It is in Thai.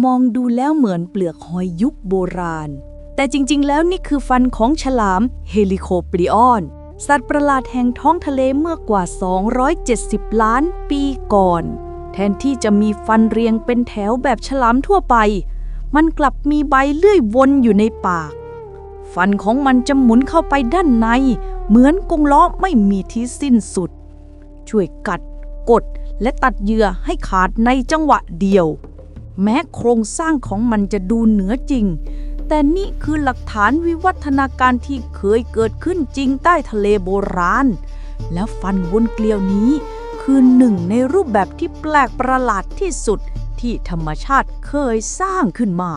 มองดูแล้วเหมือนเปลือกหอยยุคโบราณแต่จริงๆแล้วนี่คือฟันของฉลามเฮลิโคปริออนสัตว์ประหลาดแห่งท้องทะเลเมื่อกว่า270ล้านปีก่อนแทนที่จะมีฟันเรียงเป็นแถวแบบฉลามทั่วไปมันกลับมีใบเลื่อยวนอยู่ในปากฟันของมันจะหมุนเข้าไปด้านในเหมือนกรงล้อไม่มีที่สิ้นสุดช่วยกัดกดและตัดเหยื่อให้ขาดในจังหวะเดียวแม้โครงสร้างของมันจะดูเหนือจริงแต่นี่คือหลักฐานวิวัฒนาการที่เคยเกิดขึ้นจริงใต้ทะเลโบราณและฟันวนเกลียวนี้คือหนึ่งในรูปแบบที่แปลกประหลาดที่สุดที่ธรรมชาติเคยสร้างขึ้นมา